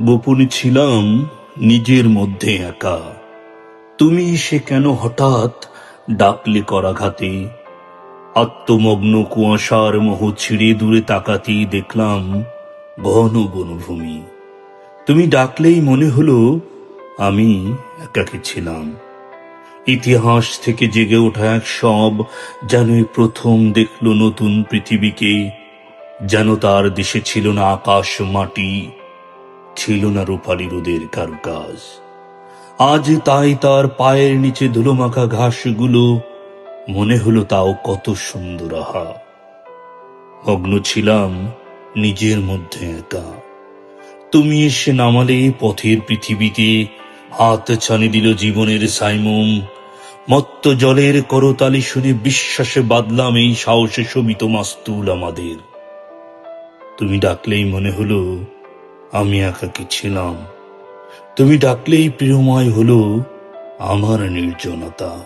গোপনে ছিলাম নিজের মধ্যে একা। তুমি সে কেন হঠাৎ ডাকলে করাঘাতে। আত্মমগ্ন কুয়াশার মোহ ছিঁড়ে দূরে তাকাতেই দেখলাম ঘন বনভূমি। তুমি ডাকলেই মনে হলো আমি একাকী ছিলাম। ইতিহাস থেকে জেগে ওঠা এক সব যেন এই প্রথম দেখলো নতুন পৃথিবীকে। যেন তার দেশে ছিল না আকাশ মাটি, ছিল না রূপালী রোদের কারুকাজ। আজ তাই তার পায়ের নিচে ধুলোমাখা ঘাসগুলো মনে হলো তাও কত সুন্দর। আহা, মগ্ন ছিলাম নিজের মধ্যে একা। তুমি এসে নামালে পথের পৃথিবীতে, হাত ছানি দিল জীবনের সাইমুম। মত্ত জলের করতালি শুনে বিশ্বাসে বাদলাম এই সাহসে শোভিত মাস্তুল আমাদের। তুমি ডাকলেই মনে হলো আমি একাকী ছিলাম। তুমি ডাকলেই প্রিয়ময় হলো আমার নির্জনতা।